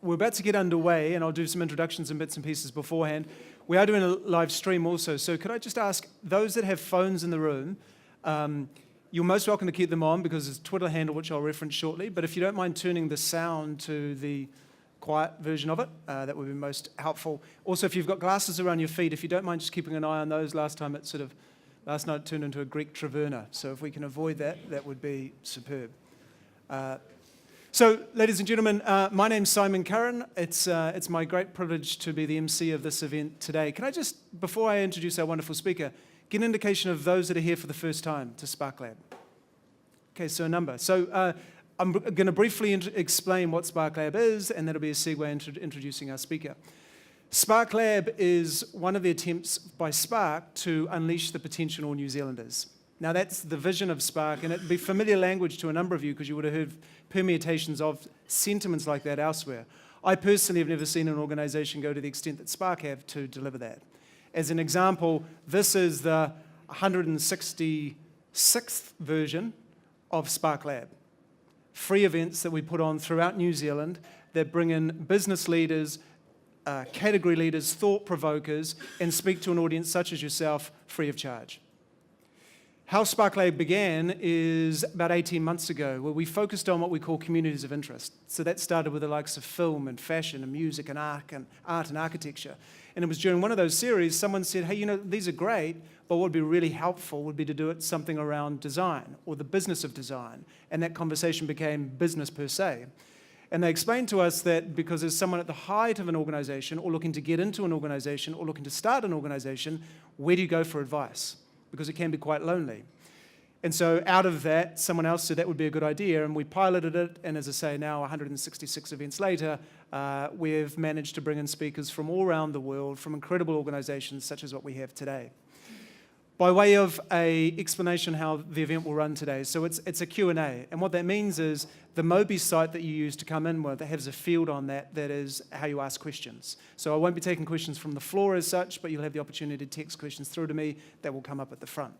we're about to get underway, and I'll do some introductions and bits and pieces beforehand. We are doing a live stream also, so could I just ask those that have phones in the room, you're most welcome to keep them on because there's a Twitter handle which I'll reference shortly, but if you don't mind turning the sound to the quiet version of it, that would be most helpful. Also, if you've got glasses around your feet, if you don't mind just keeping an eye on those. Last night it turned into a Greek taverna, so if we can avoid that, that would be superb. So, ladies and gentlemen, my name's Simon Curran. It's my great privilege to be the MC of this event today. Can I just, before I introduce our wonderful speaker, get an indication of those that are here for the first time to Spark Lab? Okay, so a number. So I'm going to briefly explain what Spark Lab is, and that'll be a segue into introducing our speaker. Spark Lab is one of the attempts by Spark to unleash the potential in all New Zealanders. Now that's the vision of Spark, and it'd be familiar language to a number of you because you would have heard permutations of sentiments like that elsewhere. I personally have never seen an organisation go to the extent that Spark have to deliver that. As an example, this is the 166th version of Spark Lab. Free events that we put on throughout New Zealand that bring in business leaders, category leaders, thought provokers, and speak to an audience such as yourself free of charge. How Spark Lab began is about 18 months ago, where we focused on what we call communities of interest. So that started with the likes of film and fashion and music and art and architecture. And it was during one of those series, someone said, hey, you know, these are great, but what would be really helpful would be to do something around design or the business of design. And that conversation became business per se. And they explained to us that because there's someone at the height of an organization or looking to get into an organization or looking to start an organization, where do you go for advice? Because it can be quite lonely. And so out of that, someone else said that would be a good idea, and we piloted it, and as I say, now 166 events later, we've managed to bring in speakers from all around the world, from incredible organizations such as what we have today. By way of an explanation how the event will run today, so it's a Q&A, and what that means is the Mobi site that you use to come in with, that has a field on that is how you ask questions. So I won't be taking questions from the floor as such, but you'll have the opportunity to text questions through to me that will come up at the front.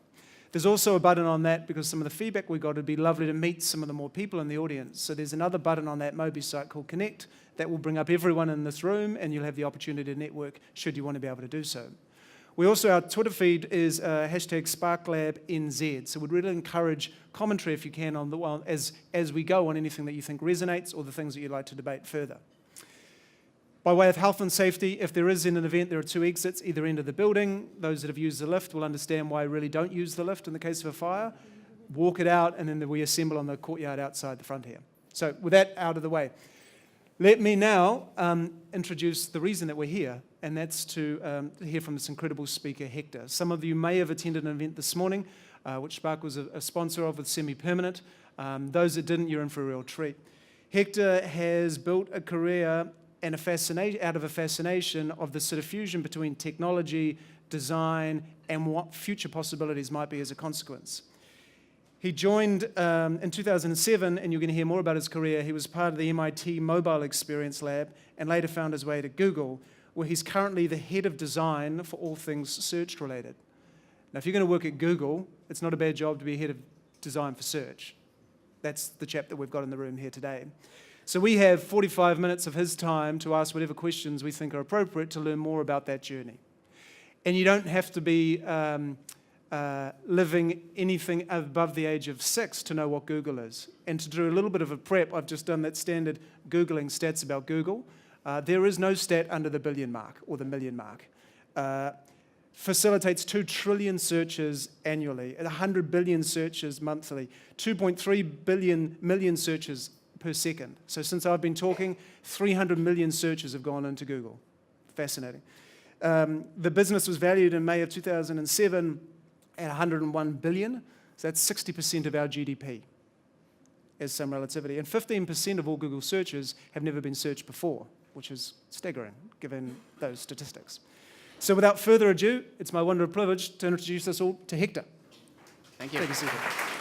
There's also a button on that because some of the feedback we got, it'd be lovely to meet some of the more people in the audience. So there's another button on that Mobi site called Connect that will bring up everyone in this room, and you'll have the opportunity to network should you want to be able to do so. Our Twitter feed is hashtag SparkLabNZ, so we'd really encourage commentary if you can on as we go on anything that you think resonates or the things that you'd like to debate further. By way of health and safety, if there is in an event, there are two exits, either end of the building. Those that have used the lift will understand why I really don't use the lift in the case of a fire. Walk it out, and then we assemble on the courtyard outside the front here. So with that out of the way, let me now introduce the reason that we're here, and that's to hear from this incredible speaker, Hector. Some of you may have attended an event this morning, which Spark was a sponsor of with Semi-Permanent. Those that didn't, you're in for a real treat. Hector has built a career and out of a fascination of the sort of fusion between technology, design, and what future possibilities might be as a consequence. He joined in 2007, and you're going to hear more about his career. He was part of the MIT Mobile Experience Lab and later found his way to Google, where he's currently the head of design for all things search related. Now, if you're going to work at Google, it's not a bad job to be head of design for search. That's the chap that we've got in the room here today. So we have 45 minutes of his time to ask whatever questions we think are appropriate to learn more about that journey. And you don't have to be living anything above the age of 6 to know what Google is. And to do a little bit of a prep, I've just done that standard Googling stats about Google. There is no stat under the billion mark or the million mark. Facilitates 2 trillion searches annually, 100 billion searches monthly, 2.3 million searches per second. So since I've been talking, 300 million searches have gone into Google. Fascinating. The business was valued in May of 2007 at 101 billion. So that's 60% of our GDP as some relativity. And 15% of all Google searches have never been searched before, which is staggering given those statistics. So without further ado, it's my wonderful privilege to introduce us all to Hector. Thank you. Thank you, Hector.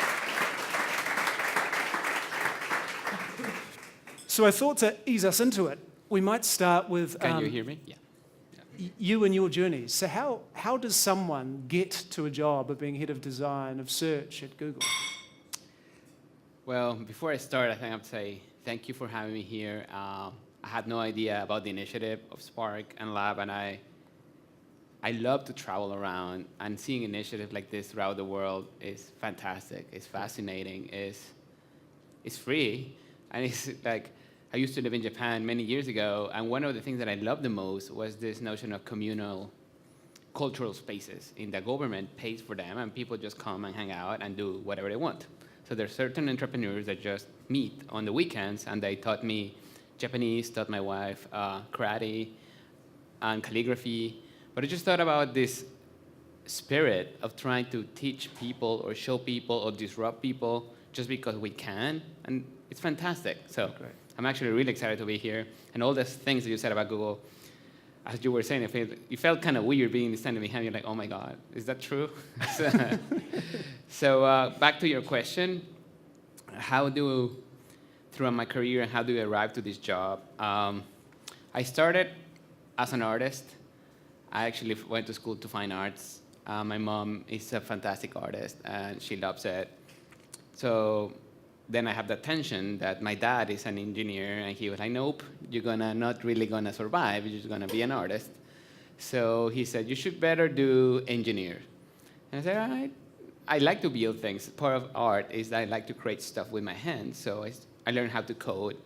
So I thought to ease us into it, we might start with... Can you hear me? Yeah. You and your journey. So how does someone get to a job of being head of design, of search at Google? Well, before I start, I think I have to say thank you for having me here. I had no idea about the initiative of Spark and Lab, and I love to travel around, and seeing initiatives like this throughout the world is fantastic. It's fascinating. It's free, and it's like, I used to live in Japan many years ago, and one of the things that I loved the most was this notion of communal cultural spaces. In the government pays for them, and people just come and hang out and do whatever they want. So there's certain entrepreneurs that just meet on the weekends, and they taught me Japanese, taught my wife karate and calligraphy. But I just thought about this spirit of trying to teach people or show people or disrupt people just because we can, and it's fantastic. So Great. I'm actually really excited to be here. And all those things that you said about Google, as you were saying, it felt kind of weird being standing behind you, like, oh my God, is that true? So back to your question, throughout my career, how do I arrive to this job? I started as an artist. I actually went to school to fine arts. My mom is a fantastic artist, and she loves it. So then I have the tension that my dad is an engineer, and he was like, nope, you're not really gonna survive, you're just gonna be an artist. So he said, you should better do engineer. And I said, all right, I like to build things. Part of art is that I like to create stuff with my hands. So I learned how to code,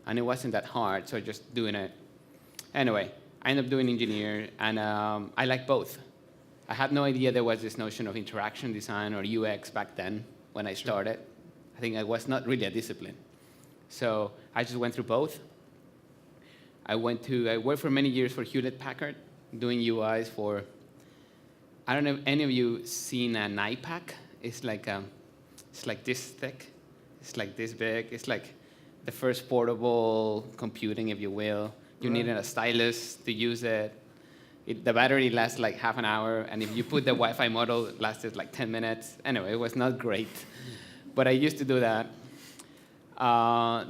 and it wasn't that hard, so just doing it. Anyway, I ended up doing engineer, and I like both. I had no idea there was this notion of interaction design or UX back then when I started. I think I was not really a discipline. So I just went through both. I worked for many years for Hewlett-Packard, doing UIs for, I don't know if any of you seen an iPad. It's like this thick. It's like this big. It's like the first portable computing, if you will. You needed a stylus to use it. The battery lasts like half an hour, and if you put the Wi-Fi model, it lasted like 10 minutes. Anyway, it was not great. But I used to do that.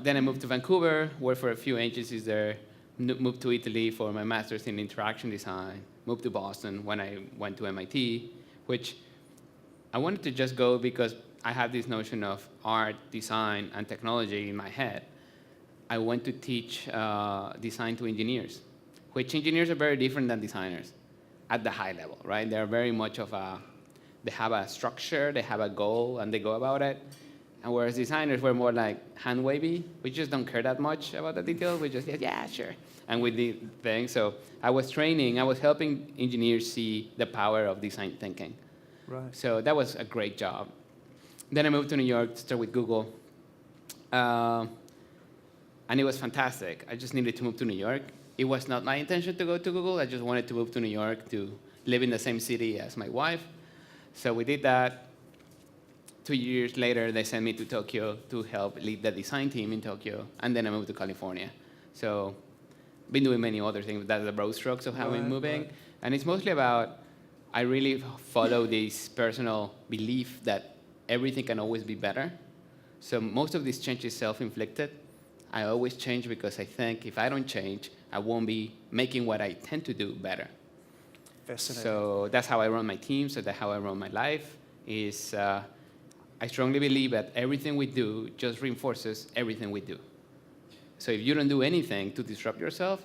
Then I moved to Vancouver, worked for a few agencies there, moved to Italy for my master's in interaction design, moved to Boston when I went to MIT, which I wanted to just go because I have this notion of art, design, and technology in my head. I went to teach design to engineers, which engineers are very different than designers at the high level, right? They're very much they have a structure, they have a goal, and they go about it. And whereas designers were more like hand-wavy, we just don't care that much about the details. We just, yeah, sure. And we did things. So I was helping engineers see the power of design thinking. Right. So that was a great job. Then I moved to New York to start with Google. And it was fantastic. I just needed to move to New York. It was not my intention to go to Google. I just wanted to move to New York to live in the same city as my wife. So we did that. 2 years later, they sent me to Tokyo to help lead the design team in Tokyo. And then I moved to California. So been doing many other things. That's the broad strokes of how I'm moving. Right. And it's mostly about, I really follow this personal belief that everything can always be better. So most of this change is self-inflicted. I always change because I think if I don't change, I won't be making what I tend to do better. Fascinating. So that's how I run my team. So that's how I run my life. I strongly believe that everything we do just reinforces everything we do. So if you don't do anything to disrupt yourself,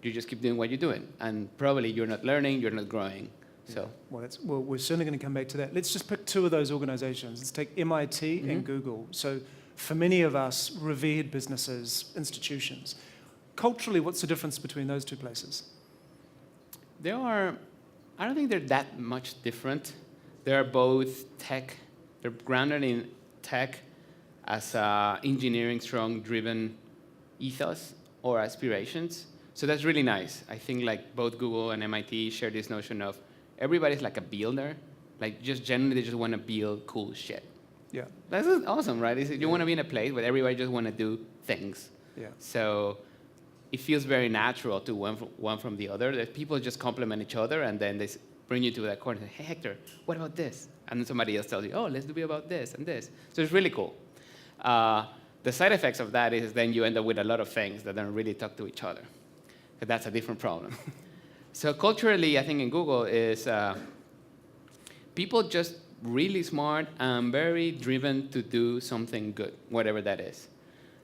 you just keep doing what you're doing. And probably you're not learning, you're not growing. So. Well, we're certainly going to come back to that. Let's just pick two of those organizations. Let's take MIT and Google. So for many of us, revered businesses, institutions. Culturally, what's the difference between those two places? I don't think they're that much different. They're both tech. They're grounded in tech as engineering strong driven ethos or aspirations. So that's really nice. I think like both Google and MIT share this notion of everybody's like a builder. Like just generally they just want to build cool shit. Yeah. That's awesome, right? You want to be in a place where everybody just want to do things. Yeah. So it feels very natural to one from the other. That people just complement each other, and then they bring you to that corner and say, hey, Hector, what about this? And then somebody else tells you, oh, let's do about this and this. So it's really cool. The side effects of that is then you end up with a lot of things that don't really talk to each other. But that's a different problem. So culturally, I think in Google is people just really smart and very driven to do something good, whatever that is.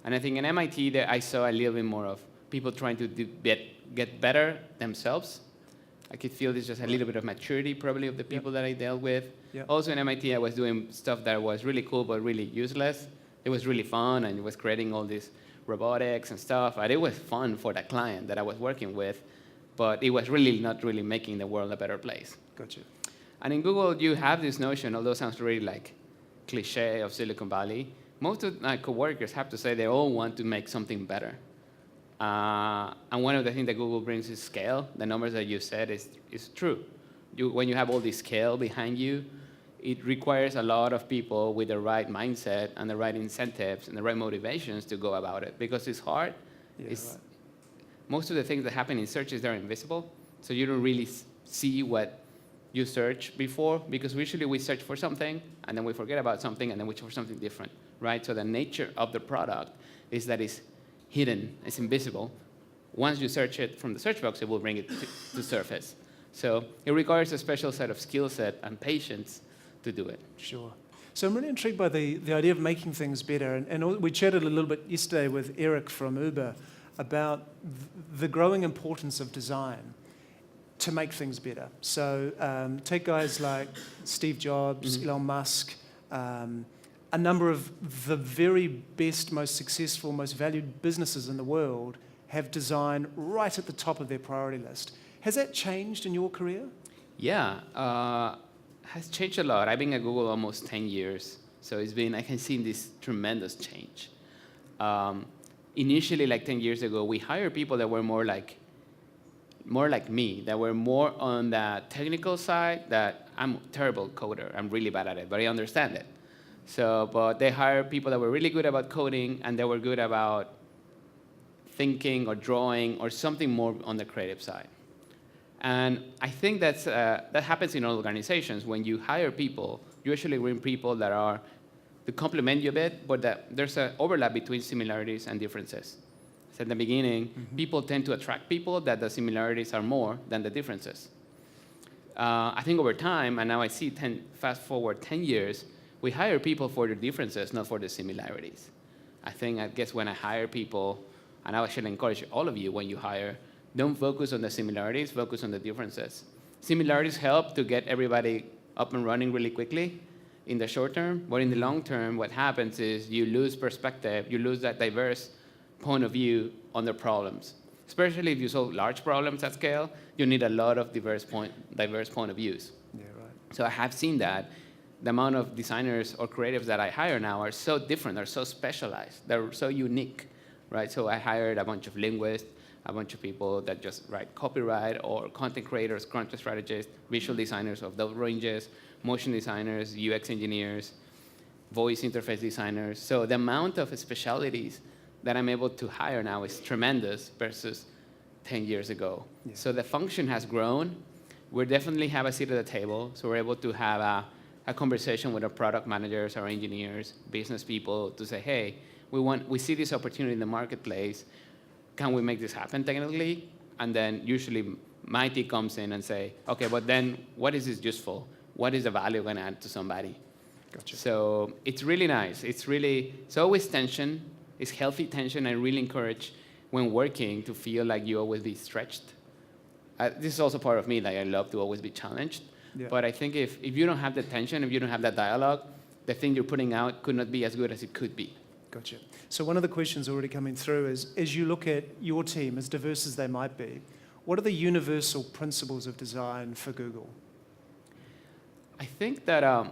And I think in MIT, I saw a little bit more of people trying to get better themselves. I could feel there's just a little bit of maturity probably of the people that I dealt with. Yep. Also in MIT, I was doing stuff that was really cool but really useless. It was really fun, and it was creating all this robotics and stuff, and it was fun for the client that I was working with, but it was really not really making the world a better place. Gotcha. And in Google, you have this notion, although it sounds really like cliche of Silicon Valley, most of my coworkers have to say they all want to make something better. And one of the things that Google brings is scale. The numbers that you said is true. When you have all this scale behind you, it requires a lot of people with the right mindset and the right incentives and the right motivations to go about it, because it's hard. Yeah, right. Most of the things that happen in searches, they're invisible, so you don't really see what you search before, because usually we search for something, and then we forget about something, and then we search for something different, right? So the nature of the product is that it's hidden, it's invisible. Once you search it from the search box, it will bring it to surface. So it requires a special set of skill set and patience to do it. Sure. So I'm really intrigued by the idea of making things better. And we chatted a little bit yesterday with Eric from Uber about the growing importance of design to make things better. So take guys like Steve Jobs, Elon Musk, a number of the very best, most successful, most valued businesses in the world have design right at the top of their priority list. Has that changed in your career? Yeah, has changed a lot. I've been at Google almost 10 years, so I can see this tremendous change. Initially, like 10 years ago, we hired people that were more like me, that were more on the technical side, that I'm a terrible coder, I'm really bad at it, but I understand it. So, but they hired people that were really good about coding, and they were good about thinking or drawing or something more on the creative side. And I think that happens in all organizations. When you hire people, you actually bring people that complement you a bit, but that there's an overlap between similarities and differences. So at the beginning, people tend to attract people that the similarities are more than the differences. I think over time, and now I see fast forward 10 years, we hire people for the differences, not for the similarities. I guess when I hire people, and I should encourage all of you when you hire, don't focus on the similarities, focus on the differences. Similarities help to get everybody up and running really quickly in the short term, but in the long term, what happens is you lose perspective, you lose that diverse point of view on the problems. Especially if you solve large problems at scale, you need a lot of diverse point of views. Yeah, right. So I have seen that. The amount of designers or creatives that I hire now are so different, are so specialized, they're so unique, right? So I hired a bunch of linguists, a bunch of people that just write copyright, or content creators, content strategists, visual designers of those ranges, motion designers, UX engineers, voice interface designers. So the amount of specialties that I'm able to hire now is tremendous versus 10 years ago. Yeah. So the function has grown. We definitely have a seat at the table, so we're able to have a conversation with our product managers, our engineers, business people to say, hey, we see this opportunity in the marketplace. Can we make this happen technically? And then usually my team comes in and say, okay, but then what is this useful? What is the value going to add to somebody? Gotcha. So it's really nice. It's always tension. It's healthy tension. I really encourage when working to feel like you always be stretched. This is also part of me, like I love to always be challenged. Yeah. But I think if you don't have the tension, if you don't have that dialogue, the thing you're putting out could not be as good as it could be. Gotcha. So one of the questions already coming through is, as you look at your team, as diverse as they might be, what are the universal principles of design for Google? I think that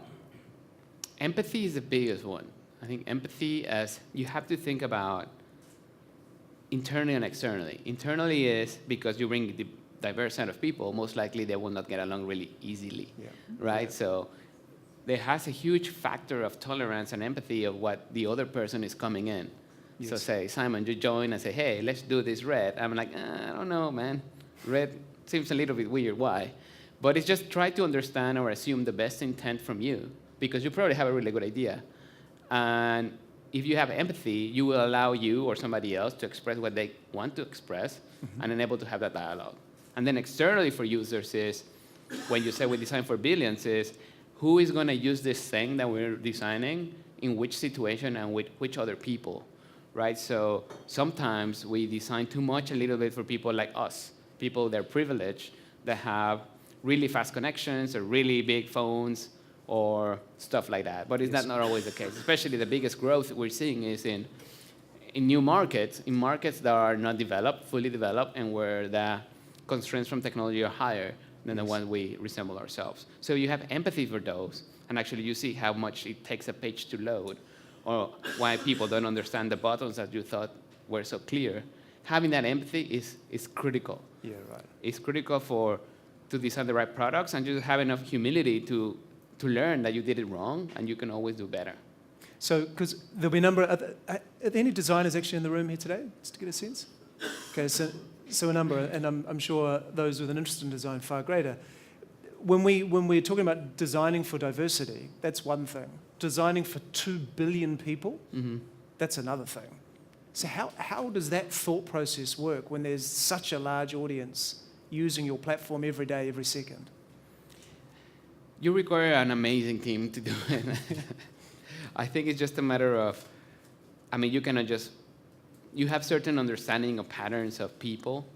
empathy is the biggest one. I think empathy, as you have to think about internally and externally. Internally is because you bring the diverse set of people, most likely they will not get along really easily, right? Yeah. So there has a huge factor of tolerance and empathy of what the other person is coming in. Yes. So say, Simon, you join and say, hey, let's do this red. I'm like, I don't know, man. Red seems a little bit weird. Why? But it's just try to understand or assume the best intent from you, because you probably have a really good idea. And if you have empathy, you will allow you or somebody else to express what they want to express and enable to have that dialogue. And then externally for users is, when you say we design for billions, is who is going to use this thing that we're designing in which situation and with which other people, right? So sometimes we design too much a little bit for people like us, people that are privileged, that have really fast connections or really big phones or stuff like that. But that's not always the case. Especially the biggest growth we're seeing is in new markets, in markets that are not developed, fully developed, and where the constraints from technology are higher than the one we resemble ourselves. So you have empathy for those, and actually you see how much it takes a page to load, or why people don't understand the buttons that you thought were so clear. Having that empathy is critical. Yeah, right. It's critical to design the right products, and just have enough humility to learn that you did it wrong, and you can always do better. So, because there'll be a number, are there any designers actually in the room here today, just to get a sense? Okay, so a number, and I'm sure those with an interest in design far greater. When we're talking about designing for diversity, that's one thing. Designing for 2 billion people, that's another thing. So how does that thought process work when there's such a large audience using your platform every day, every second? You require an amazing team to do it. I think it's just a matter of, you cannot just, you have certain understanding of patterns of people,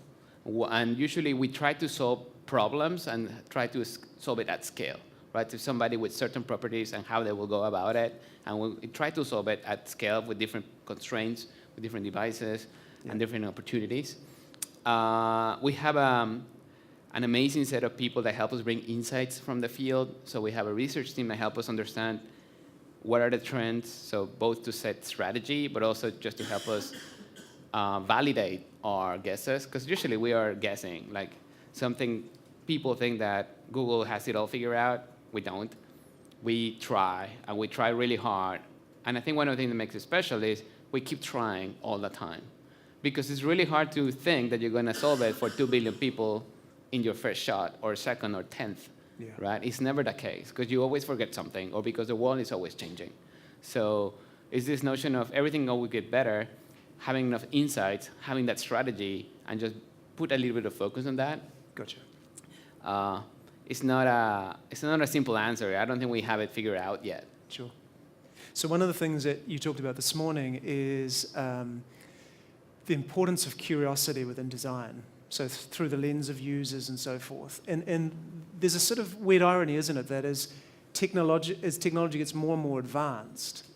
and usually we try to solve problems and try to solve it at scale, right? To somebody with certain properties and how they will go about it, and we try to solve it at scale with different constraints, with different devices, and different opportunities. We have an amazing set of people that help us bring insights from the field. So we have a research team that help us understand what are the trends, so both to set strategy, but also just to help us validate our guesses, because usually we are guessing. Like people think that Google has it all figured out. We don't. We try, and we try really hard. And I think one of the things that makes it special is we keep trying all the time, because it's really hard to think that you're going to solve it for 2 billion people in your first shot, or second, or 10th. Yeah. Right? It's never the case, because you always forget something, or because the world is always changing. So it's this notion of everything always get better, having enough insights, having that strategy, and just put a little bit of focus on that. Gotcha. It's not a simple answer. I don't think we have it figured out yet. Sure. So one of the things that you talked about this morning is the importance of curiosity within design. So through the lens of users and so forth. And there's a sort of weird irony, isn't it, that as technology gets more and more advanced,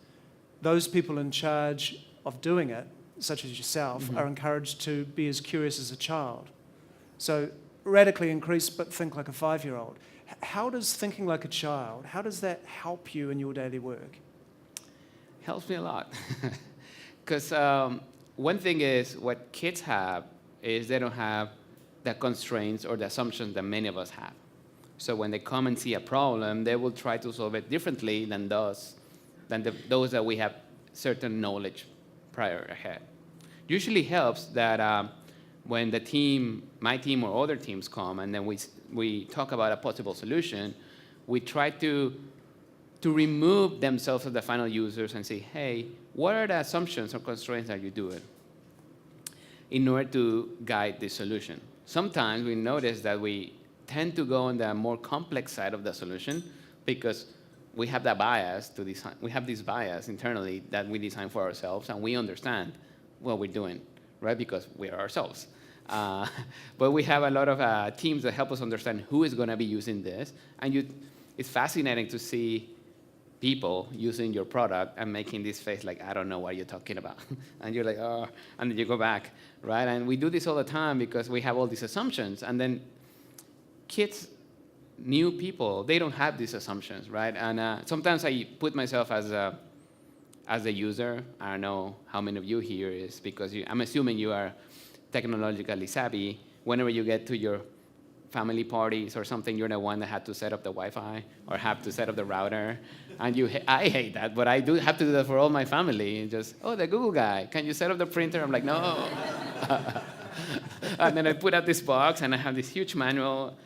those people in charge of doing it, such as yourself, are encouraged to be as curious as a child. So radically increase, but think like a 5-year-old. How does thinking like a child, how does that help you in your daily work? Helps me a lot. Because one thing is, what kids have is they don't have the constraints or the assumptions that many of us have. So when they come and see a problem, they will try to solve it differently than those that we have certain knowledge prior ahead. Usually helps that when my team or other teams come and then we talk about a possible solution, we try to remove themselves as the final users and say, hey, what are the assumptions or constraints that you do it in order to guide the solution? Sometimes we notice that we tend to go on the more complex side of the solution because we have that bias to design. We have this bias internally that we design for ourselves, and we understand what we're doing, right? Because we are ourselves. But we have a lot of teams that help us understand who is going to be using this, and it's fascinating to see people using your product and making this face like, I don't know what you're talking about. And you're like, oh, and then you go back, right? And we do this all the time because we have all these assumptions. And then kids, new people, they don't have these assumptions, right? And sometimes I put myself as a user. I don't know how many of you here is, because I'm assuming you are technologically savvy. Whenever you get to your family parties or something, you're the one that had to set up the Wi-Fi or have to set up the router. And I hate that, but I do have to do that for all my family. Just, oh, the Google guy, can you set up the printer? I'm like, no. And then I put out this box, and I have this huge manual,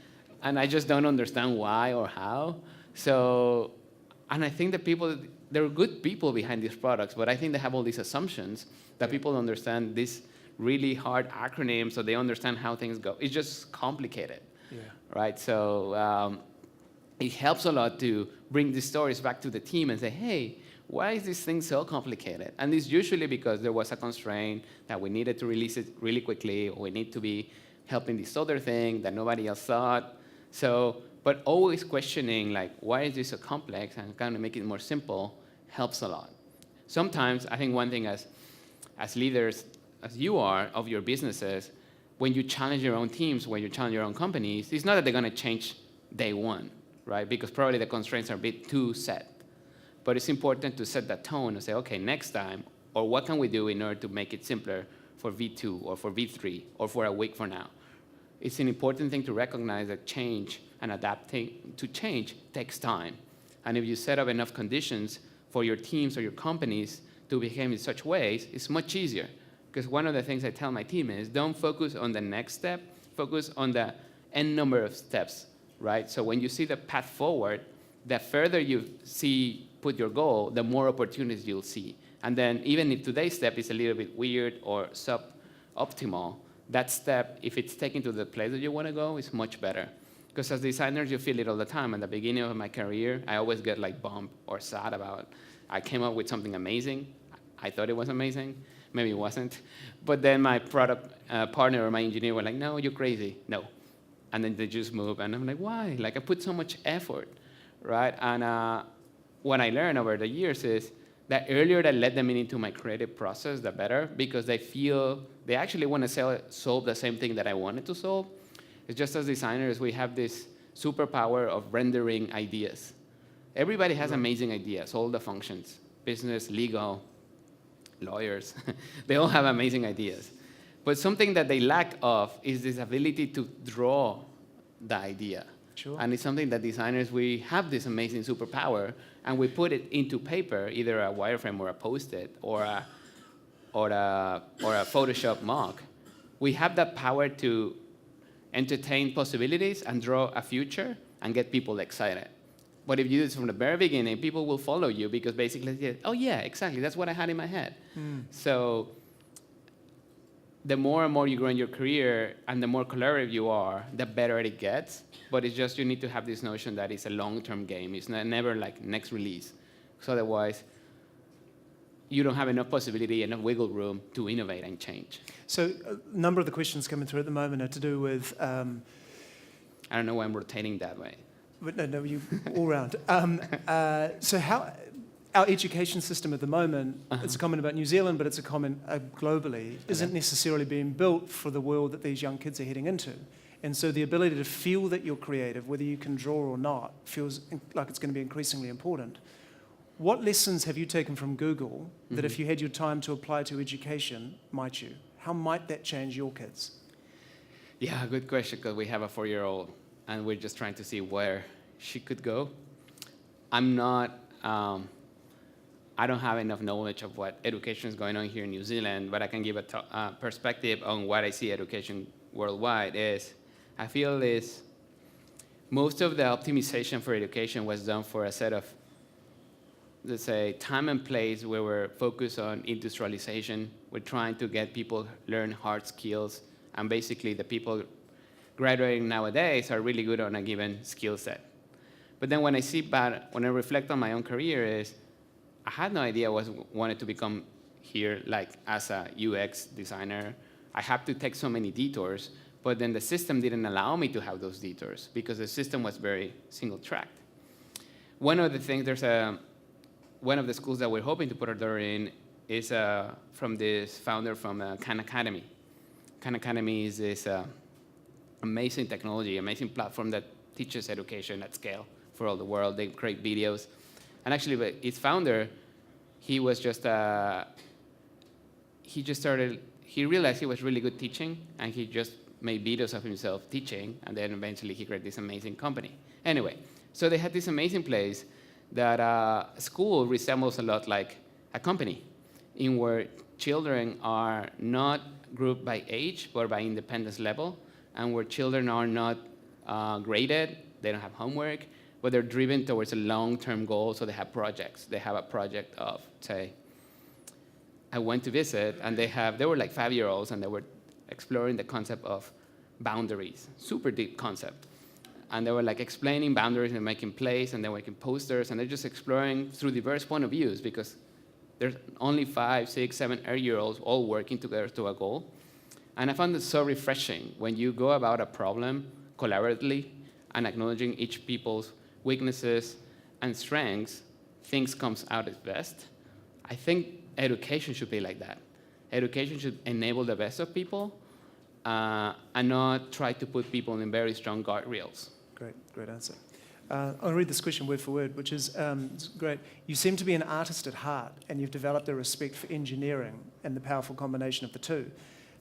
and I just don't understand why or how. So, and I think that there are good people behind these products, but I think they have all these assumptions that people understand these really hard acronyms, so they understand how things go. It's just complicated. Yeah. Right? So it helps a lot to bring these stories back to the team and say, hey, why is this thing so complicated? And it's usually because there was a constraint that we needed to release it really quickly, or we need to be helping this other thing that nobody else thought. So, but always questioning, like, why is this so complex, and kind of make it more simple helps a lot. Sometimes, I think one thing as leaders, as you are, of your businesses, when you challenge your own teams, when you challenge your own companies, it's not that they're going to change day one, right? Because probably the constraints are a bit too set. But it's important to set that tone and say, okay, next time, or what can we do in order to make it simpler for V2 or for V3 or for a week from now? It's an important thing to recognize that change and adapting to change takes time. And if you set up enough conditions for your teams or your companies to behave in such ways, it's much easier. Because one of the things I tell my team is, don't focus on the next step, focus on the n number of steps, right? So when you see the path forward, the further you put your goal, the more opportunities you'll see. And then even if today's step is a little bit weird or suboptimal, that step, if it's taken to the place that you want to go, is much better. Because as designers, you feel it all the time. At the beginning of my career, I always get like bummed or sad about, I came up with something amazing. I thought it was amazing. Maybe it wasn't. But then my product partner or my engineer were like, no, you're crazy. No. And then they just move. And I'm like, why? Like, I put so much effort, right? And what I learned over the years is that earlier I let them into my creative process, the better, because they feel they actually want to solve the same thing that I wanted to solve. It's just as designers, we have this superpower of rendering ideas. Everybody has amazing ideas, all the functions, business, legal, lawyers, they all have amazing ideas. But something that they lack of is this ability to draw the idea. Sure. And it's something that designers, we have this amazing superpower, and we put it into paper, either a wireframe or a Post-it or a Photoshop mock. We have that power to entertain possibilities and draw a future and get people excited. But if you do this from the very beginning, people will follow you because basically, oh yeah, exactly, that's what I had in my head. So the more and more you grow in your career and the more collaborative you are, the better it gets. But it's just you need to have this notion that it's a long-term game. It's never like next release. So otherwise, you don't have enough possibility, enough wiggle room to innovate and change. So a number of the questions coming through at the moment are to do with... I don't know why I'm rotating that way. But no, you all round. So how our education system at the moment, it's a comment about New Zealand, but it's a comment globally, isn't necessarily being built for the world that these young kids are heading into. And so the ability to feel that you're creative, whether you can draw or not, feels like it's going to be increasingly important. What lessons have you taken from Google that if you had your time to apply to education, might you? How might that change your kids? Yeah, good question, because we have a 4-year-old, and we're just trying to see where she could go. I'm not... I don't have enough knowledge of what education is going on here in New Zealand, but I can give a perspective on what I see education worldwide is. I feel is most of the optimization for education was done for a set of, let's say, time and place where we're focused on industrialization. We're trying to get people learn hard skills, and basically the people graduating nowadays are really good on a given skill set. But then when I reflect on my own career is, I had no idea what I wanted to become here, like as a UX designer. I had to take so many detours, but then the system didn't allow me to have those detours because the system was very single-tracked. One of the things, one of the schools that we're hoping to put our daughter in is from this founder from Khan Academy. Khan Academy is this amazing technology, amazing platform that teaches education at scale for all the world. They create videos. And actually, its founder, he realized he was really good teaching, and he just made videos of himself teaching, and then eventually he created this amazing company. Anyway, so they had this amazing place that school resembles a lot like a company, in where children are not grouped by age, but by independence level, and where children are not graded, they don't have homework, but they're driven towards a long-term goal, so they have projects. They have a project of, say, I went to visit, and they were like 5-year-olds, and they were exploring the concept of boundaries, super deep concept. and they were like explaining boundaries and making plays, and they're making posters, and they're just exploring through diverse point of views because there's only 5, 6, 7, 8-year-olds all working together to a goal. And I found it so refreshing when you go about a problem collaboratively and acknowledging each people's weaknesses and strengths, things comes out as best. I think education should be like that. Education should enable the best of people and not try to put people in very strong guardrails. Great answer. I'll read this question word for word, which is it's great. You seem to be an artist at heart, and you've developed a respect for engineering and the powerful combination of the two.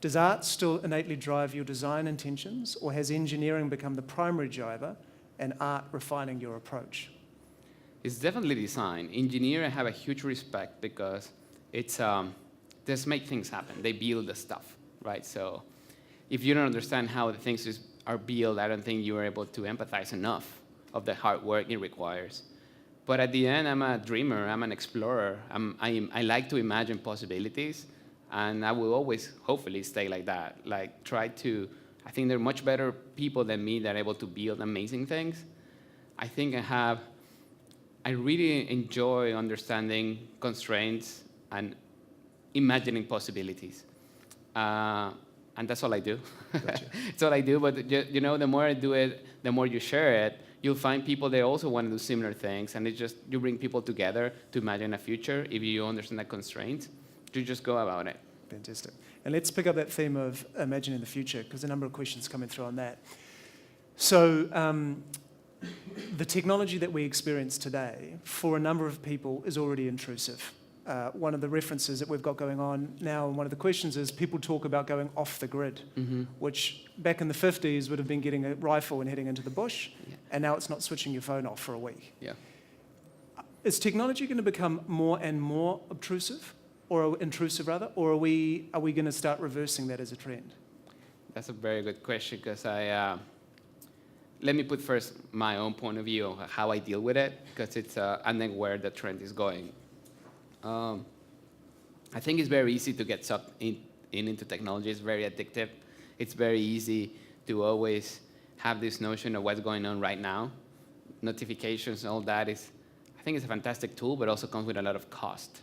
Does art still innately drive your design intentions, or has engineering become the primary driver and art refining your approach? It's definitely design. Engineering, I have a huge respect because it's just make things happen. They build the stuff, right? So if you don't understand how the things are built, I don't think you are able to empathize enough of the hard work it requires. But at the end, I'm a dreamer. I'm an explorer. I like to imagine possibilities, and I will always, hopefully, stay like that. Like, I think there are much better people than me that are able to build amazing things. I think I really enjoy understanding constraints and imagining possibilities. And that's all I do. Gotcha. It's all I do, but the more I do it, the more you share it, you'll find people that also want to do similar things, and you bring people together to imagine a future. If you understand the constraints, you just go about it. Fantastic. And let's pick up that theme of imagining the future, because a number of questions coming through on that. So the technology that we experience today, for a number of people, is already intrusive. One of the references that we've got going on now, and one of the questions is people talk about going off the grid, which back in the 50s would have been getting a rifle and heading into the bush, and now it's not switching your phone off for a week. Yeah. Is technology going to become more and more obtrusive, or intrusive rather, or are we going to start reversing that as a trend? That's a very good question, because let me put first my own point of view of how I deal with it, because it's and then where the trend is going. I think it's very easy to get sucked into technology. It's very addictive. It's very easy to always have this notion of what's going on right now. Notifications, all that I think it's a fantastic tool, but also comes with a lot of cost.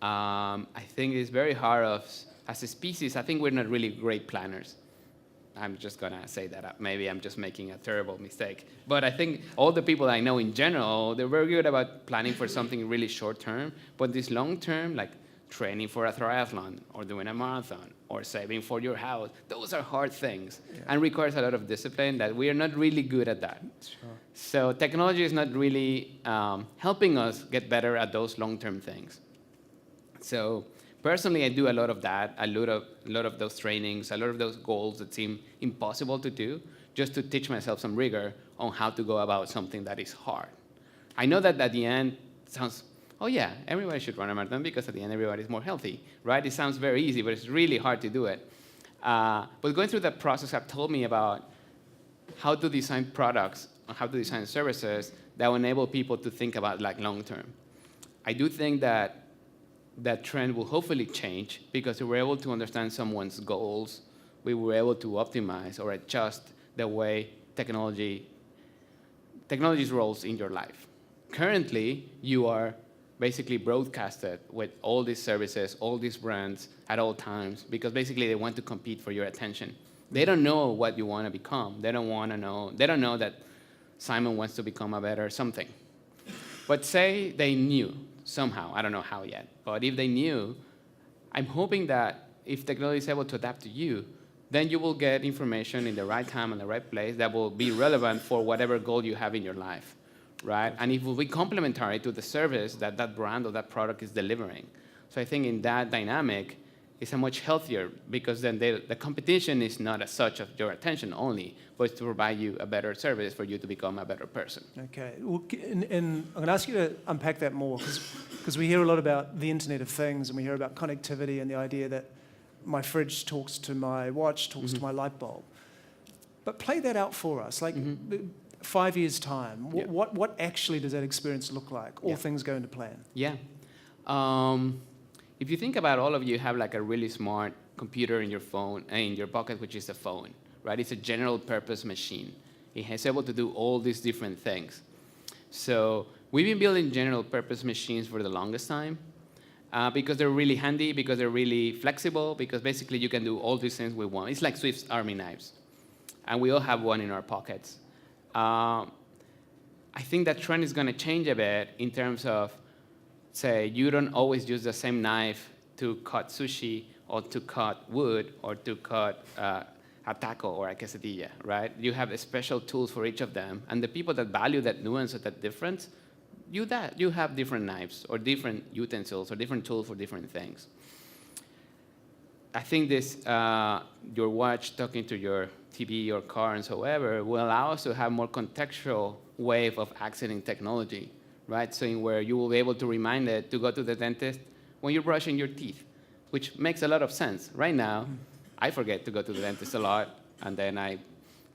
I think it's very hard as a species. I think we're not really great planners. I'm just going to say that. Maybe I'm just making a terrible mistake. But I think all the people I know in general, they're very good about planning for something really short term. But this long term, like training for a triathlon or doing a marathon or saving for your house, those are hard things and requires a lot of discipline that we are not really good at that. Sure. So technology is not really helping us get better at those long-term things. So personally, I do a lot of that, a lot of those trainings, a lot of those goals that seem impossible to do, just to teach myself some rigor on how to go about something that is hard. I know that at the end it sounds, oh yeah, everybody should run a marathon because at the end everybody's more healthy, right? It sounds very easy, but it's really hard to do it. But going through that process have told me about how to design products, and how to design services that will enable people to think about like long term. I do think that trend will hopefully change because we were able to understand someone's goals. We were able to optimize or adjust the way technology's roles in your life. Currently, you are basically broadcasted with all these services, all these brands at all times because basically they want to compete for your attention. They don't know what you want to become. They don't know that Simon wants to become a better something. But say they knew somehow, I don't know how yet, but if they knew, I'm hoping that if technology is able to adapt to you, then you will get information in the right time and the right place that will be relevant for whatever goal you have in your life, right? And it will be complementary to the service that that brand or that product is delivering. So I think in that dynamic, it's a much healthier because then the competition is not as such of your attention only, but it's to provide you a better service for you to become a better person. Okay, well, and I'm going to ask you to unpack that more because we hear a lot about the Internet of Things and we hear about connectivity and the idea that my fridge talks to my watch, talks to my light bulb. But play that out for us, like 5 years' time. What actually does that experience look like? All things go into plan. Yeah. If you think about all of you have like a really smart computer in your phone, in your pocket, which is a phone, right? It's a general purpose machine. It is able to do all these different things. So we've been building general purpose machines for the longest time because they're really handy, because they're really flexible, because basically you can do all these things with one. It's like Swiss Army knives. And we all have one in our pockets. I think that trend is going to change a bit in terms of, say, you don't always use the same knife to cut sushi or to cut wood or to cut a taco or a quesadilla, right? You have special tools for each of them. And the people that value that nuance or that difference, you have different knives or different utensils or different tools for different things. I think this, your watch talking to your TV or car and so ever will allow us to have more contextual way of accessing technology, right? So in where you will be able to remind it to go to the dentist when you're brushing your teeth, which makes a lot of sense. Right now, I forget to go to the dentist a lot, and then I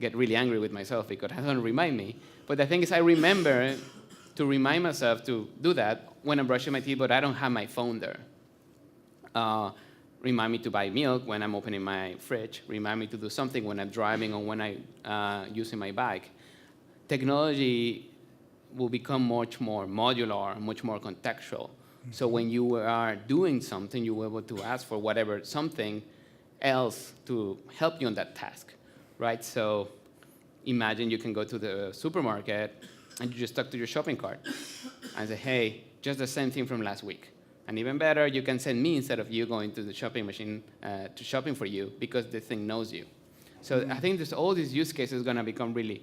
get really angry with myself because it doesn't remind me. But the thing is, I remember to remind myself to do that when I'm brushing my teeth, but I don't have my phone there. Remind me to buy milk when I'm opening my fridge. Remind me to do something when I'm driving or when I'm using my bike. Technology will become much more modular, much more contextual. Mm-hmm. So when you are doing something, you will be able to ask for whatever something else to help you on that task, right? So imagine you can go to the supermarket and you just talk to your shopping cart and say, hey, just the same thing from last week. And even better, you can send me instead of you going to the shopping machine to shopping for you because the thing knows you. So I think there's all these use cases going to become really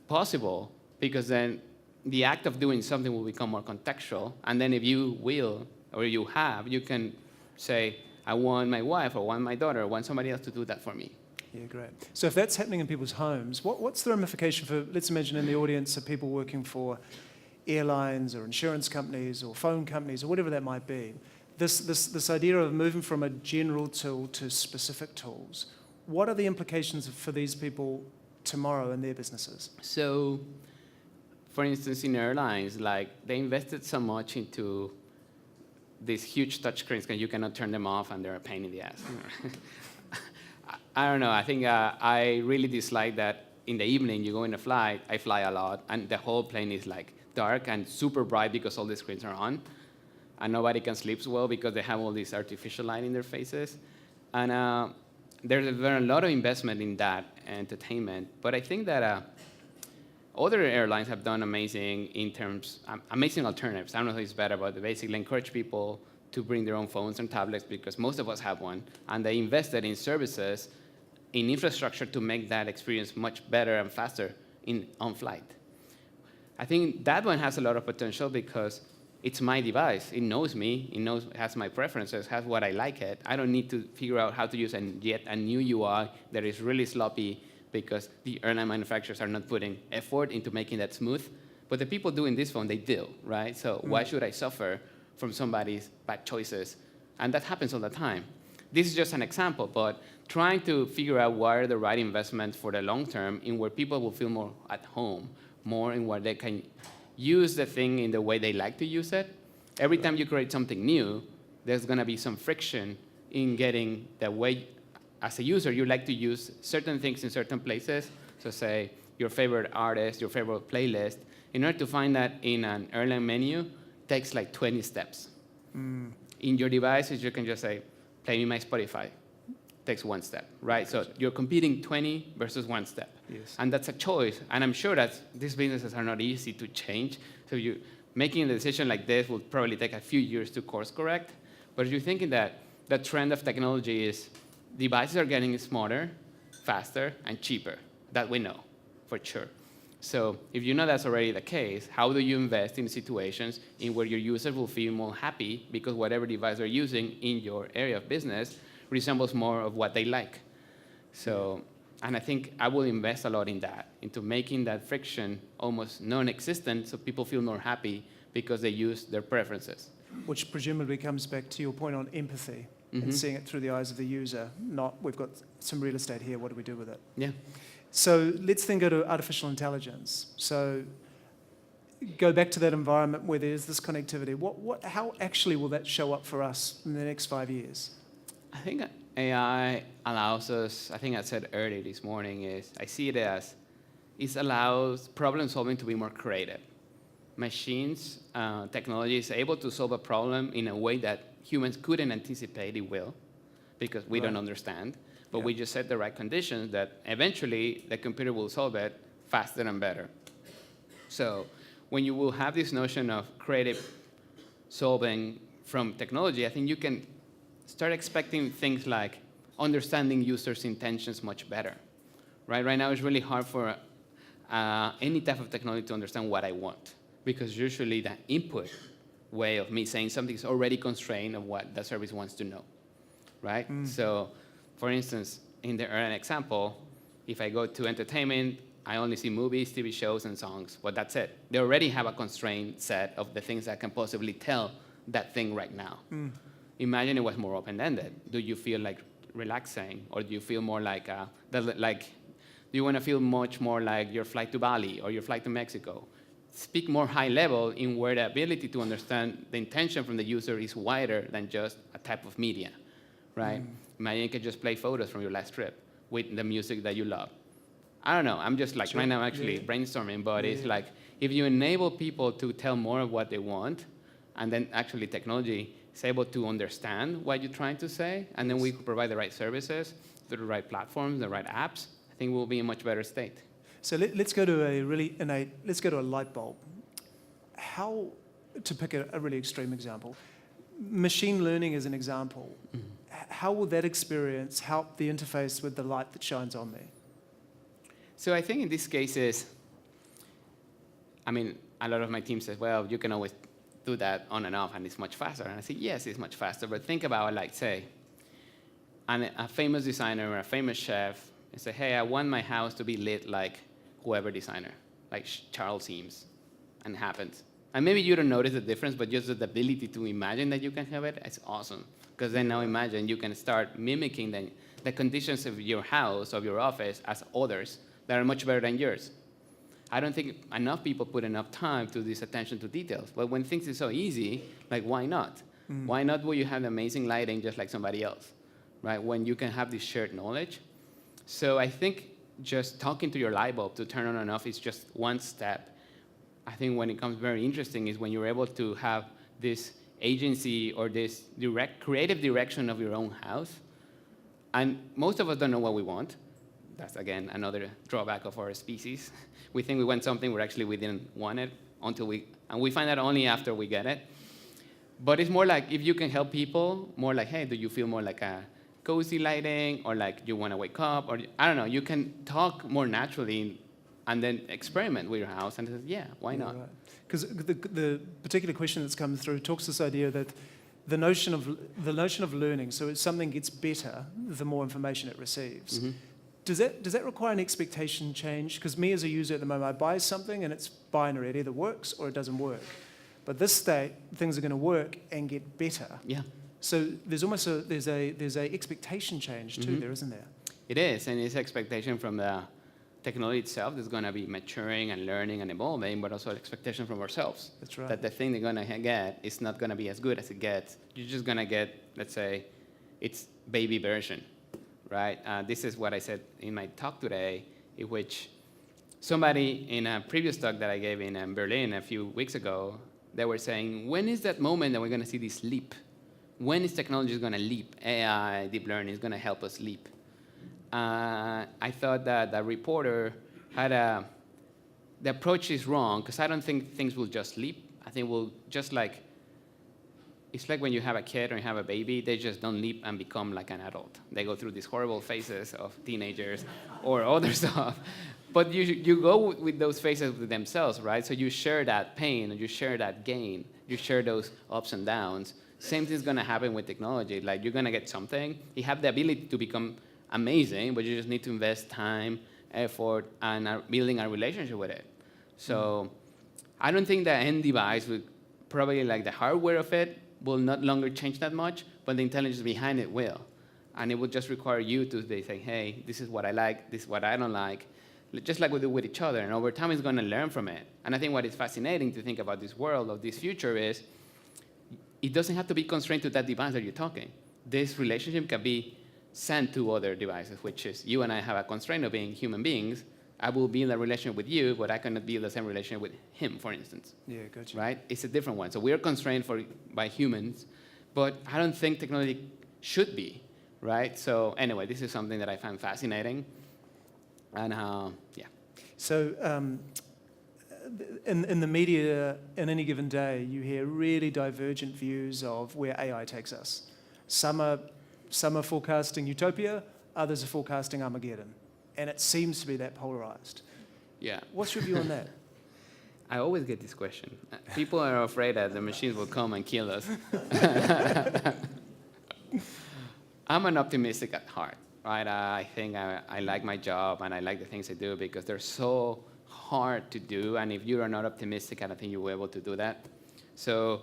possible because then the act of doing something will become more contextual. And then if you will or you have, you can say, I want my wife or want my daughter or want somebody else to do that for me. Yeah, great. So if that's happening in people's homes, what's the ramification for, let's imagine in the audience are people working for airlines or insurance companies or phone companies or whatever that might be. This idea of moving from a general tool to specific tools, what are the implications for these people tomorrow in their businesses? So, for instance, in airlines, like they invested so much into these huge touchscreens and you cannot turn them off and they're a pain in the ass. I don't know. I think I really dislike that in the evening you go in a flight. I fly a lot, and the whole plane is like dark and super bright because all the screens are on, and nobody can sleep well because they have all this artificial light in their faces. And there's a lot of investment in that entertainment. But I think that other airlines have done amazing amazing alternatives. I don't know if it's better, but they basically encourage people to bring their own phones and tablets because most of us have one, and they invested in services, in infrastructure to make that experience much better and faster on flight. I think that one has a lot of potential because it's my device. It knows me. It has my preferences, has what I like it. I don't need to figure out how to use yet a new UI that is really sloppy because the airline manufacturers are not putting effort into making that smooth. But the people doing this phone, they do, right? So why should I suffer from somebody's bad choices? And that happens all the time. This is just an example, but trying to figure out what are the right investments for the long term in where people will feel more at home, more in where they can use the thing in the way they like to use it. Every time you create something new, there's going to be some friction in getting the way, as a user, you like to use certain things in certain places. So say your favorite artist, your favorite playlist. In order to find that in an airline menu, takes like 20 steps. In your devices, you can just say, play me my Spotify. Takes one step, right? So you're competing 20 versus one step. Yes. And and that's a choice. And I'm sure that these businesses are not easy to change. So you making a decision like this will probably take a few years to course correct. But if you're thinking that the trend of technology is devices are getting smarter, faster, and cheaper, that we know for sure. So if you know that's already the case, how do you invest in situations in where your users will feel more happy because whatever device they're using in your area of business resembles more of what they like? So, and I think I will invest a lot in that, into making that friction almost non-existent so people feel more happy because they use their preferences. which presumably comes back to your point on empathy and seeing it through the eyes of the user, not we've got some real estate here, what do we do with it? Yeah. So let's then go to artificial intelligence. So go back to that environment where there's this connectivity. How actually will that show up for us in the next 5 years? I think AI allows us, I think I said earlier this morning, is I see it as it allows problem solving to be more creative. Machines, technology is able to solve a problem in a way that humans couldn't anticipate it will, because we don't understand. But we just set the right conditions that eventually the computer will solve it faster and better. So when you will have this notion of creative solving from technology, I think you can start expecting things like understanding users' intentions much better. Right now it's really hard for any type of technology to understand what I want, because usually the input way of me saying something is already constrained of what the service wants to know, right? So, for instance, in the earlier example, if I go to entertainment, I only see movies, TV shows, and songs, but that's it. They already have a constrained set of the things that can possibly tell that thing right now. Imagine it was more open-ended. Do you feel like relaxing, or do you feel more like, do you want to feel much more like your flight to Bali or your flight to Mexico? Speak more high level in where the ability to understand the intention from the user is wider than just a type of media, right? Imagine you could just play photos from your last trip with the music that you love. I don't know, I'm just like, right now actually brainstorming, but it's like, if you enable people to tell more of what they want, and then actually technology is able to understand what you're trying to say, and then we could provide the right services through the right platforms, the right apps, I think we'll be in a much better state. So let's go to let's go to a light bulb. How, to pick a really extreme example, machine learning is an example. How will that experience help the interface with the light that shines on me? So I think in these cases, I mean, a lot of my team says, well, you can always do that on and off, and it's much faster. And I say, yes, it's much faster, but think about it like, say, a famous designer or a famous chef, and say, hey, I want my house to be lit like whoever designer, like Charles Eames, and it happens. And maybe you don't notice the difference, but just the ability to imagine that you can have it, it's awesome. Because then now imagine you can start mimicking the conditions of your house, of your office, as others that are much better than yours. I don't think enough people put enough time to this attention to details. But when things are so easy, like, why not? Why not will you have amazing lighting just like somebody else, right? When you can have this shared knowledge. So I think just talking to your light bulb to turn on and off is just one step. I think when it comes very interesting is when you're able to have this agency or this creative direction of your own house. And most of us don't know what we want. That's, again, another drawback of our species. We think we want something where actually we didn't want it and we find out only after we get it. But it's more like if you can help people, more like, hey, do you feel more like a cozy lighting, or like you want to wake up, or I don't know, you can talk more naturally and then experiment with your house and say, yeah, why not? Because the particular question that's come through talks this idea that the notion of learning, so if something gets better, the more information it receives. Does that require an expectation change? Because me as a user at the moment, I buy something and it's binary. It either works or it doesn't work. But this state, things are going to work and get better. Yeah. So there's almost there's a expectation change too there, isn't there? It is, and it's expectation from the technology itself that's going to be maturing and learning and evolving, but also expectation from ourselves. That's right. That the thing they're going to get is not going to be as good as it gets. You're just going to get, let's say, its baby version, right? This is what I said in my talk today, in which somebody in a previous talk that I gave in Berlin a few weeks ago, they were saying, when is that moment that we're going to see this leap? When is technology going to leap? AI, deep learning is going to help us leap. I thought that the reporter had the approach is wrong, because I don't think things will just leap. I think we'll just like, it's like when you have a kid or you have a baby, they just don't leap and become like an adult. They go through these horrible phases of teenagers or other stuff. But you go with those phases with themselves, right? So you share that pain, and you share that gain. You share those ups and downs. Same thing's going to happen with technology. Like, you're going to get something. You have the ability to become amazing, but you just need to invest time, effort, and building a relationship with it. So I don't think the end device would probably, like, the hardware of it will not longer change that much, but the intelligence behind it will. And it will just require you to be saying, hey, this is what I like, this is what I don't like, just like we do with each other. And over time, it's going to learn from it. And I think what is fascinating to think about this world, of this future, is it doesn't have to be constrained to that device that you're talking. This relationship can be sent to other devices, which is you and I have a constraint of being human beings, I will be in a relationship with you, but I cannot be in the same relationship with him, for instance. Yeah, gotcha. Right? It's a different one. So we are constrained by humans, but I don't think technology should be, right? So anyway, this is something that I find fascinating. And yeah. So in the media, in any given day, you hear really divergent views of where AI takes us. Some are forecasting utopia, others are forecasting Armageddon. And it seems to be that polarized. Yeah. What's your view on that? I always get this question. People are afraid that the machines will come and kill us. I'm an optimistic at heart, right? I think I like my job and I like the things I do because they're so hard to do. And if you are not optimistic, I don't think you'll be able to do that. So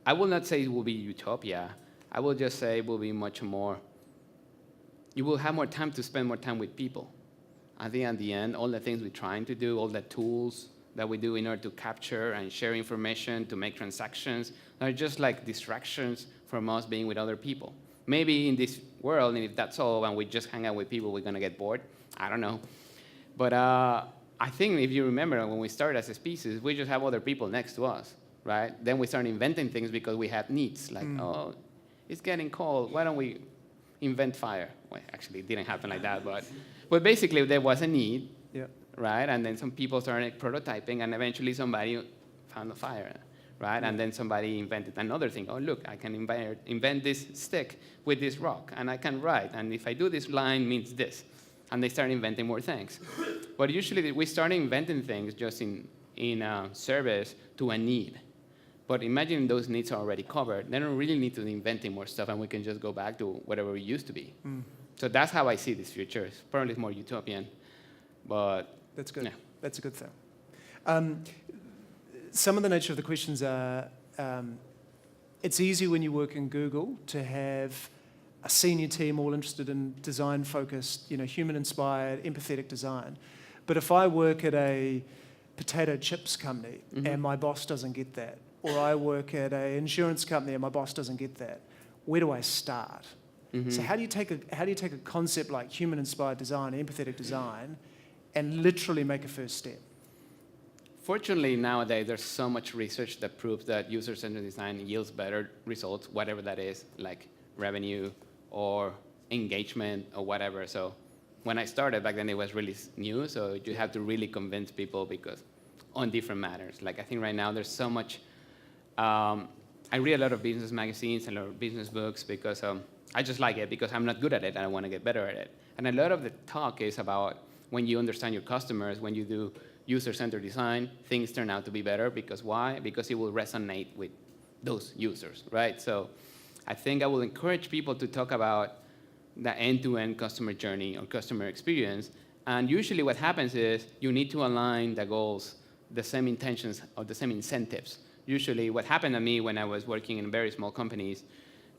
I will not say it will be utopia. I will just say it will be much more, you will have more time to spend more time with people. I think at the end, all the things we're trying to do, all the tools that we do in order to capture and share information, to make transactions, are just like distractions from us being with other people. Maybe in this world, and if that's all, and we just hang out with people, we're gonna get bored. I don't know. But I think if you remember, when we started as a species, we just have other people next to us, right? Then we started inventing things because we had needs, like, oh, it's getting cold, why don't we invent fire? Well, actually, it didn't happen like that, but basically there was a need, Yeah. right? And then some people started prototyping, and eventually somebody found a fire, right? And then somebody invented another thing. Oh, look, I can invent this stick with this rock, and I can write, and if I do this line means this. And they start inventing more things. But usually we start inventing things just in service to a need. But imagine those needs are already covered. They don't really need to be inventing more stuff, and we can just go back to whatever we used to be. So that's how I see this future. It's probably more utopian, but That's good. Yeah. That's a good thing. Some of the nature of the questions are, it's easy when you work in Google to have a senior team all interested in design-focused, human-inspired, empathetic design. But if I work at a potato chips company and my boss doesn't get that, or I work at an insurance company and my boss doesn't get that, where do I start? So how do you take a concept like human-inspired design, empathetic design, and literally make a first step? fortunately nowadays there's so much research that proves that user-centered design yields better results, whatever that is, like revenue or engagement or whatever. So when I started back then, it was really new, so you have to really convince people because on different matters. Like I think right now there's so much, I read a lot of business magazines and a lot of business books because I just like it because I'm not good at it and I want to get better at it. And a lot of the talk is about when you understand your customers, when you do user-centered design, things turn out to be better because why? Because it will resonate with those users, right? So I think I will encourage people to talk about the end-to-end customer journey or customer experience. And usually what happens is you need to align the goals, the same intentions or the same incentives. Usually what happened to me when I was working in very small companies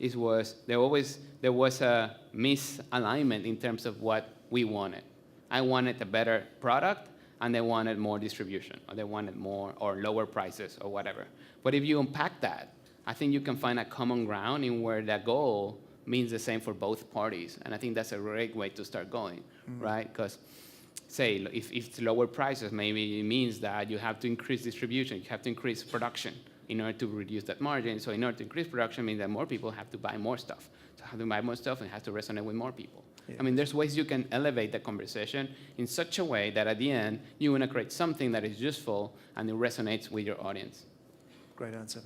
there was a misalignment in terms of what we wanted. I wanted a better product and they wanted more distribution or they wanted more or lower prices or whatever. But if you unpack that, I think you can find a common ground in where that goal means the same for both parties. And I think that's a great way to start going, right? Because say, if it's lower prices, maybe it means that you have to increase distribution, you have to increase production in order to reduce that margin. So in order to increase production means that more people have to buy more stuff. So have to buy more stuff and it has to resonate with more people. Yeah. I mean, there's ways you can elevate the conversation in such a way that at the end, you want to create something that is useful and it resonates with your audience. Great answer.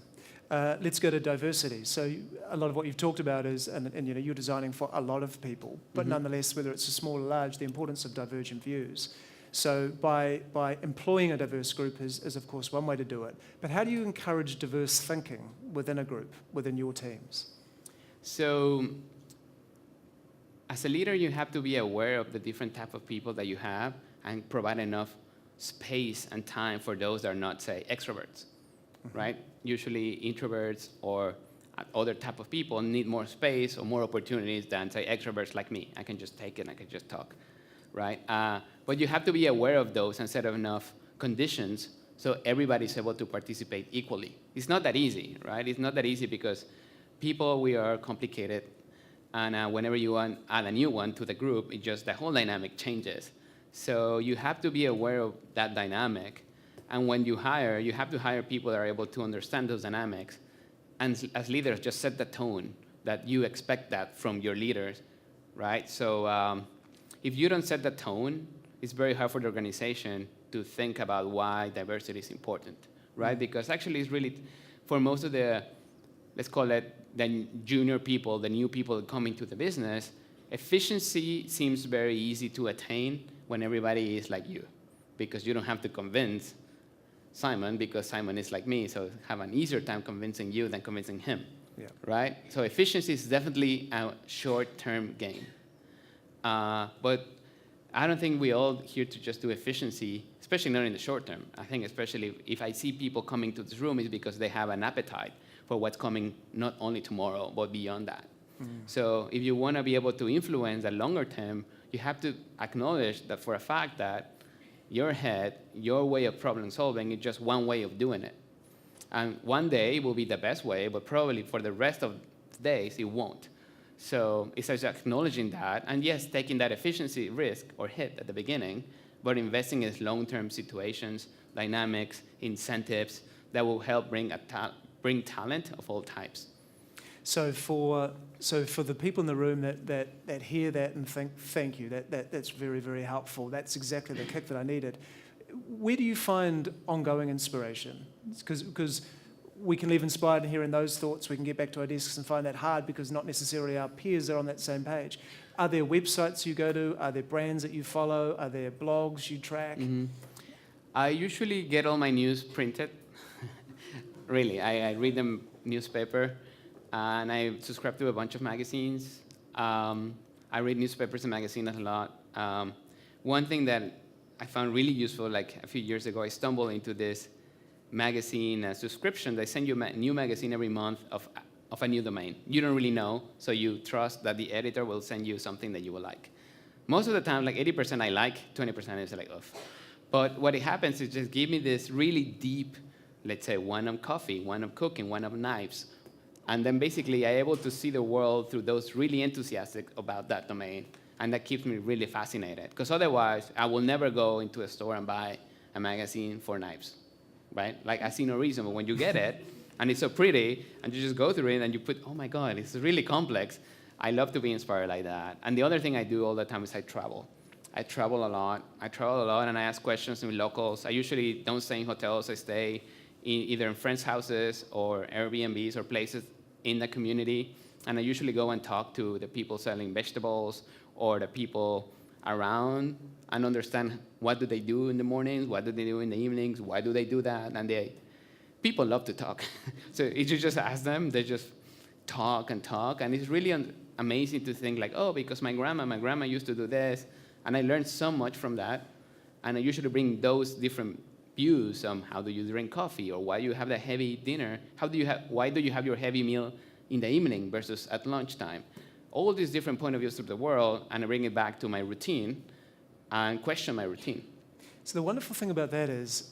Let's go to diversity. So a lot of what you've talked about is, and you're designing for a lot of people, but nonetheless, whether it's a small or large, the importance of divergent views. So by employing a diverse group is of course one way to do it. But how do you encourage diverse thinking within a group, within your teams? So as a leader, you have to be aware of the different type of people that you have and provide enough space and time for those that are not, say, extroverts, right? Usually introverts or other type of people need more space or more opportunities than, say, extroverts like me. I can just take it and I can just talk, right? But you have to be aware of those and set up enough conditions so everybody's able to participate equally. It's not that easy, right? It's not that easy because people, we are complicated. And whenever you add a new one to the group, the whole dynamic changes. So you have to be aware of that dynamic. And when you hire, you have to hire people that are able to understand those dynamics. And as leaders, just set the tone that you expect that from your leaders, right? So if you don't set the tone, it's very hard for the organization to think about why diversity is important, right? Because actually it's really, for most of the, let's call it the junior people, the new people coming to the business, efficiency seems very easy to attain when everybody is like you, because you don't have to convince Simon, because Simon is like me, so have an easier time convincing you than convincing him, right? So efficiency is definitely a short-term gain. But I don't think we all here to just do efficiency, especially not in the short term. I think especially if I see people coming to this room, it's because they have an appetite for what's coming not only tomorrow, but beyond that. So if you want to be able to influence the longer term, you have to acknowledge that for a fact that your head, your way of problem solving is just one way of doing it. And one day will be the best way, but probably for the rest of the days, it won't. So it's just acknowledging that, and yes, taking that efficiency risk or hit at the beginning, but investing in long-term situations, dynamics, incentives that will help bring talent of all types. So for the people in the room that hear that and think, thank you, that's very, very helpful. That's exactly the kick that I needed. Where do you find ongoing inspiration? Because we can leave inspired and hearing those thoughts. We can get back to our desks and find that hard because not necessarily our peers are on that same page. Are there websites you go to? Are there brands that you follow? Are there blogs you track? Mm-hmm. I usually get all my news printed. Really, I read the newspaper, and I subscribe to a bunch of magazines. I read newspapers and magazines a lot. One thing that I found really useful, like a few years ago, I stumbled into this magazine subscription. They send you a new magazine every month of a new domain. You don't really know, so you trust that the editor will send you something that you will like. Most of the time, like 80% I like, 20% is like, ugh. But what it happens is just give me this really deep, let's say, one on coffee, one on cooking, one on knives. And then basically I'm able to see the world through those really enthusiastic about that domain. And that keeps me really fascinated. Because otherwise, I will never go into a store and buy a magazine for knives, right? Like, I see no reason. But when you get it, and it's so pretty, and you just go through it, and you put, oh my God, it's really complex. I love to be inspired like that. And the other thing I do all the time is I travel. I travel a lot, and I ask questions with locals. I usually don't stay in hotels. I stay either in friends' houses or Airbnbs or places in the community. And I usually go and talk to the people selling vegetables or the people around and understand what do they do in the mornings, what do they do in the evenings, why do they do that, and people love to talk. So if you just ask them, they just talk, and it's really amazing to think like, oh, because my grandma used to do this, and I learned so much from that, and I usually bring those different views on how do you drink coffee, or why you have the heavy dinner, why do you have your heavy meal in the evening versus at lunchtime. All these different point of views of the world, and I bring it back to my routine and question my routine. So the wonderful thing about that is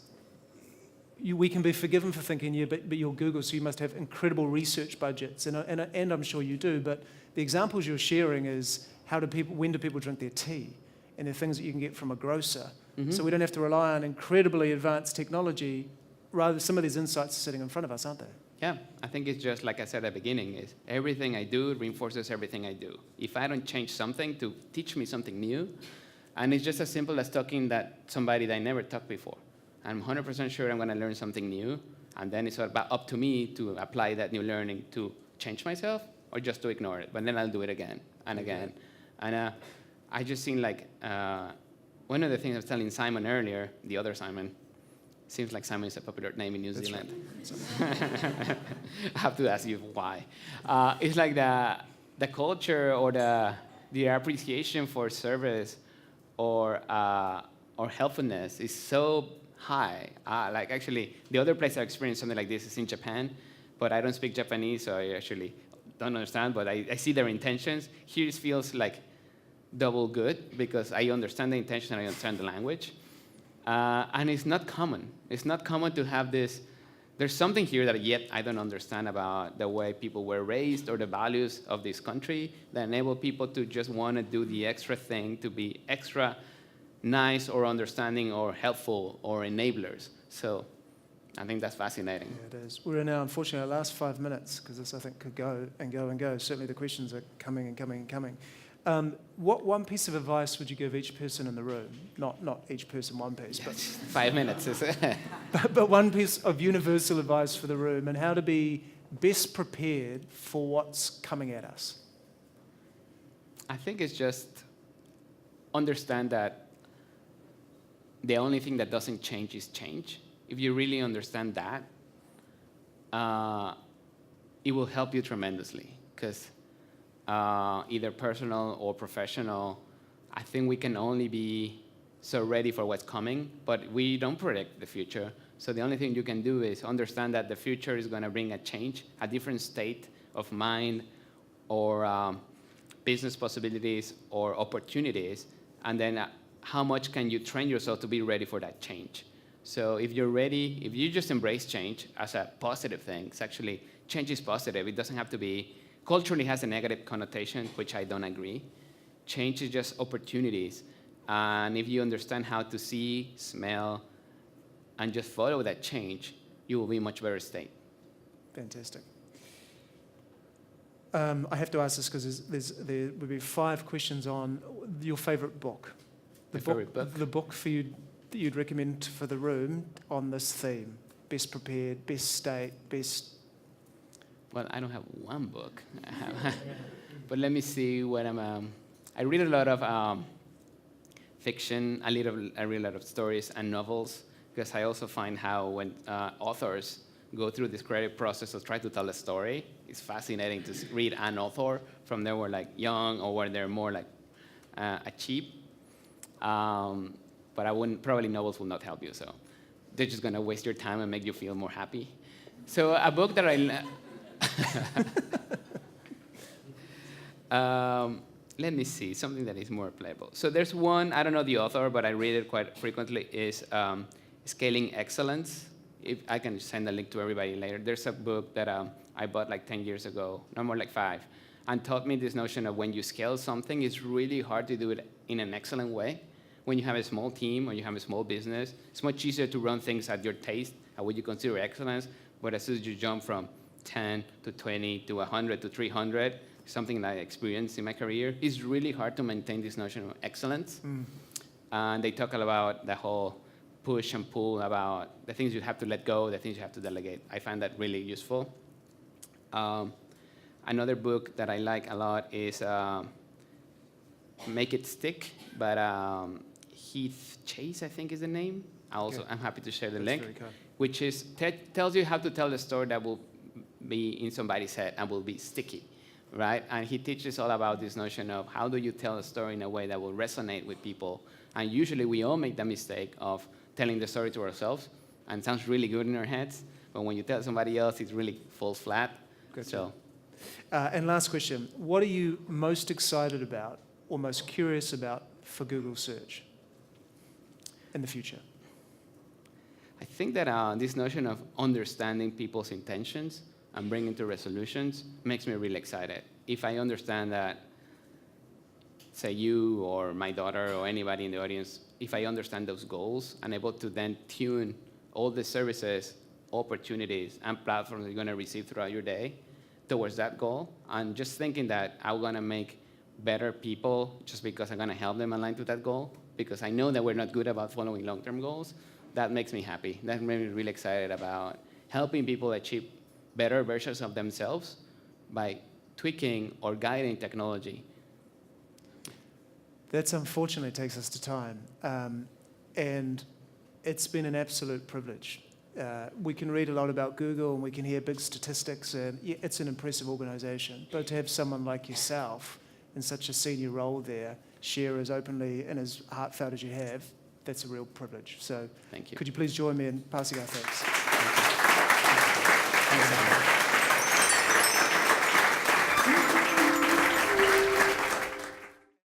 we can be forgiven for thinking, yeah, but you're Google, so you must have incredible research budgets, and I'm sure you do, but the examples you're sharing is when do people drink their tea, and they're things that you can get from a grocer. Mm-hmm. So we don't have to rely on incredibly advanced technology. Rather, some of these insights are sitting in front of us, aren't they? Yeah, I think it's just like I said at the beginning, is everything I do reinforces everything I do. If I don't change something to teach me something new, and it's just as simple as talking that somebody that I never talked before. I'm 100% sure I'm going to learn something new, and then it's up to me to apply that new learning to change myself or just to ignore it. But then I'll do it again and again. And I just seen like, one of the things I was telling Simon earlier, the other Simon, seems like Simon is a popular name in New Zealand. Right. I have to ask you why. It's like the culture or the appreciation for service or helpfulness is so high. Like actually, the other place I experienced something like this is in Japan, but I don't speak Japanese, so I actually don't understand, but I see their intentions. Here it feels like double good because I understand the intention and I understand the language. And it's not common. It's not common to have this. There's something here that yet I don't understand about the way people were raised or the values of this country that enable people to just want to do the extra thing, to be extra nice or understanding or helpful or enablers. So I think that's fascinating. Yeah, it is. We're in now, unfortunately, our last 5 minutes, because this, I think, could go and go and go. Certainly the questions are coming and coming and coming. What one piece of advice would you give each person in the room? Not each person one piece, but 5 minutes. but one piece of universal advice for the room, and how to be best prepared for what's coming at us. I think it's just understand that the only thing that doesn't change is change. If you really understand that, it will help you tremendously, because either personal or professional, I think we can only be so ready for what's coming, but we don't predict the future. So the only thing you can do is understand that the future is going to bring a change, a different state of mind, or business possibilities or opportunities, and then how much can you train yourself to be ready for that change. So if you're ready, if you just embrace change as a positive thing, it's actually, change is positive. It doesn't have to be, culturally has a negative connotation, which I don't agree. Change is just opportunities. And if you understand how to see, smell, and just follow that change, you will be in much better state. Fantastic. I have to ask this because there would be 5 questions on your favorite book. The book for you that you'd recommend for the room on this theme. Best prepared, best state, best... Well, I don't have one book. But let me see what I read a lot of fiction, I read a lot of stories and novels, because I also find how when authors go through this creative process of trying to tell a story, it's fascinating to read an author from they were like young or when they're more like cheap. But probably novels will not help you, so they're just gonna waste your time and make you feel more happy. So a book that let me see, something that is more playable. So there's one, I don't know the author, but I read it quite frequently, is Scaling Excellence. If I can send a link to everybody later. There's a book that I bought like 10 years ago, no more like 5, and taught me this notion of when you scale something, it's really hard to do it in an excellent way. When you have a small team or you have a small business, it's much easier to run things at your taste, at what you consider excellence, but as soon as you jump from 10 to 20 to 100 to 300, something that I experienced in my career, it's really hard to maintain this notion of excellence. And they talk about the whole push and pull, about the things you have to let go, the things you have to delegate. I find that really useful. Another book that I like a lot is Make It Stick, but Heath Chase, I think is the name. I'm happy to share the link, which is tells you how to tell a story that will be in somebody's head and will be sticky, right? And he teaches all about this notion of how do you tell a story in a way that will resonate with people. And usually we all make the mistake of telling the story to ourselves, and it sounds really good in our heads, but when you tell somebody else, it really falls flat. Good. So, and last question, what are you most excited about or most curious about for Google search in the future? I think that this notion of understanding people's intentions and bringing to resolutions makes me really excited. If I understand that, say you or my daughter or anybody in the audience, if I understand those goals, I'm able to then tune all the services, opportunities, and platforms you're going to receive throughout your day towards that goal. And just thinking that I'm going to make better people just because I'm going to help them align to that goal, because I know that we're not good about following long-term goals, that makes me happy. That makes me really excited about helping people achieve better versions of themselves by tweaking or guiding technology. That's unfortunately takes us to time. And it's been an absolute privilege. We can read a lot about Google and we can hear big statistics, and it's an impressive organization. But to have someone like yourself in such a senior role there share as openly and as heartfelt as you have, that's a real privilege. So thank you. Could you please join me in passing our thanks? Thank you. Thanks,